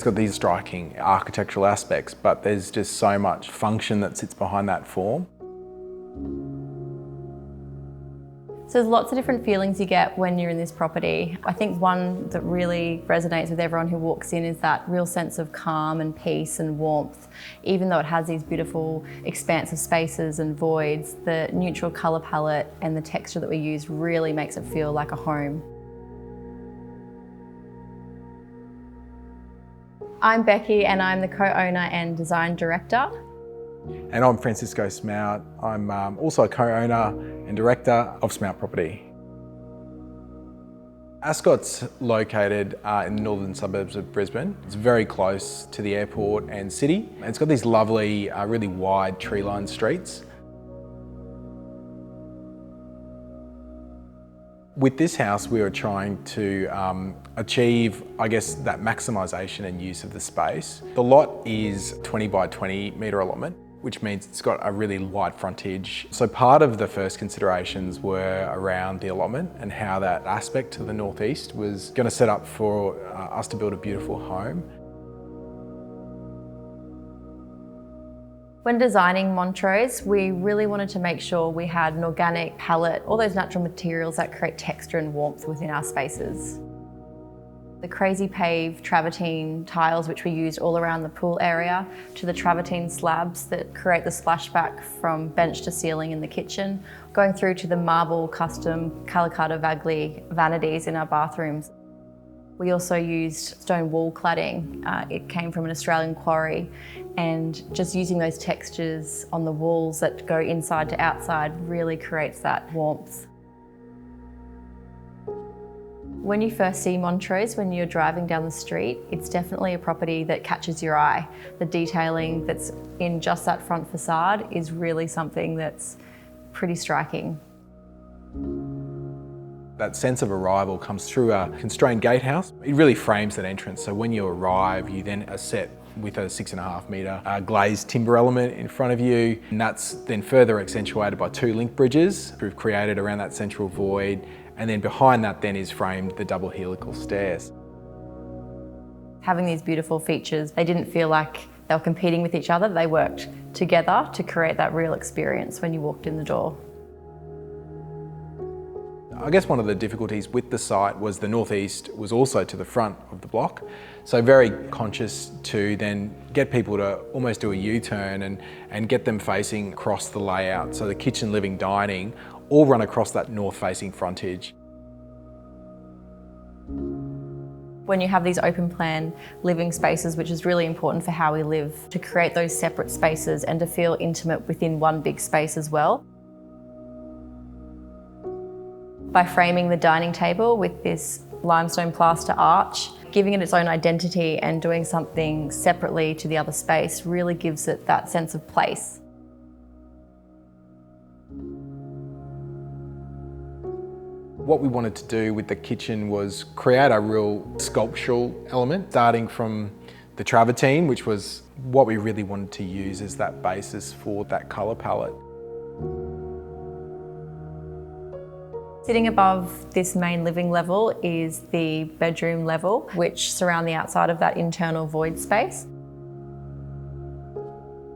It's got these striking architectural aspects, but there's just so much function that sits behind that form. So there's lots of different feelings you get when you're in this property. I think one that really resonates with everyone who walks in is that real sense of calm and peace and warmth. Even though it has these beautiful expansive spaces and voids, the neutral colour palette and the texture that we use really makes it feel like a home. I'm Becky and I'm the co-owner and design director. And I'm Francisco Smout. I'm also a co-owner and director of Smout Property. Ascot's located in the northern suburbs of Brisbane. It's very close to the airport and city. It's got these lovely, really wide tree-lined streets. With this house, we were trying to achieve, I guess, that maximisation and use of the space. The lot is 20 by 20 metre allotment, which means it's got a really wide frontage. So part of the first considerations were around the allotment and how that aspect to the northeast was going to set up for us to build a beautiful home. When designing Montrose, we really wanted to make sure we had an organic palette, all those natural materials that create texture and warmth within our spaces. The crazy pave travertine tiles which we used all around the pool area, to the travertine slabs that create the splashback from bench to ceiling in the kitchen, going through to the marble custom Calicata Vagli vanities in our bathrooms. We also used stone wall cladding. It came from an Australian quarry, and just using those textures on the walls that go inside to outside really creates that warmth. When you first see Montrose, when you're driving down the street, it's definitely a property that catches your eye. The detailing that's in just that front facade is really something that's pretty striking. That sense of arrival comes through a constrained gatehouse. It really frames that entrance. So when you arrive, you then are set with a 6.5 metre glazed timber element in front of you. And that's then further accentuated by 2 link bridges we've created around that central void. And then behind that then is framed the double helical stairs. Having these beautiful features, they didn't feel like they were competing with each other. They worked together to create that real experience when you walked in the door. I guess one of the difficulties with the site was the northeast was also to the front of the block. So very conscious to then get people to almost do a U-turn and get them facing across the layout. So the kitchen, living, dining all run across that north-facing frontage. When you have these open plan living spaces, which is really important for how we live, to create those separate spaces and to feel intimate within one big space as well. By framing the dining table with this limestone plaster arch, giving it its own identity and doing something separately to the other space really gives it that sense of place. What we wanted to do with the kitchen was create a real sculptural element, starting from the travertine, which was what we really wanted to use as that basis for that colour palette. Sitting above this main living level is the bedroom level, which surround the outside of that internal void space.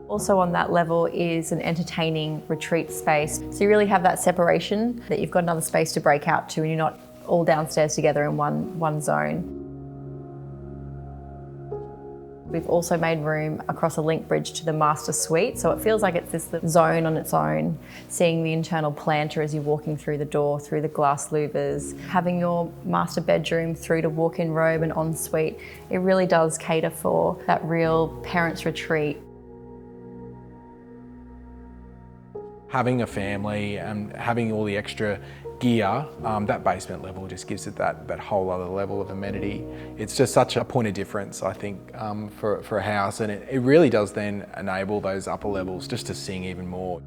Also on that level is an entertaining retreat space. So you really have that separation, that you've got another space to break out to and you're not all downstairs together in one zone. We've also made room across a link bridge to the master suite, so it feels like it's this zone on its own, seeing the internal planter as you're walking through the door, through the glass louvers, having your master bedroom through to walk-in robe and ensuite. It really does cater for that real parents' retreat. Having a family and having all the extra gear, that basement level just gives it that whole other level of amenity. It's just such a point of difference, I think, for a house, and it really does then enable those upper levels just to sing even more.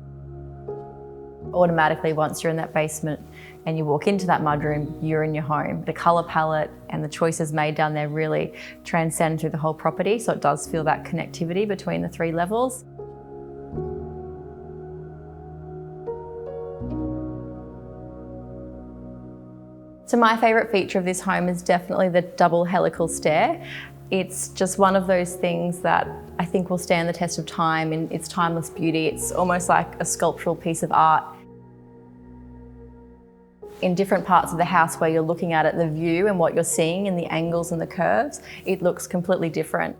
Automatically, once you're in that basement and you walk into that mudroom, you're in your home. The colour palette and the choices made down there really transcend through the whole property, so it does feel that connectivity between the 3 levels. So my favourite feature of this home is definitely the double helical stair. It's just one of those things that I think will stand the test of time in its timeless beauty. It's almost like a sculptural piece of art. In different parts of the house where you're looking at it, the view and what you're seeing and the angles and the curves, it looks completely different.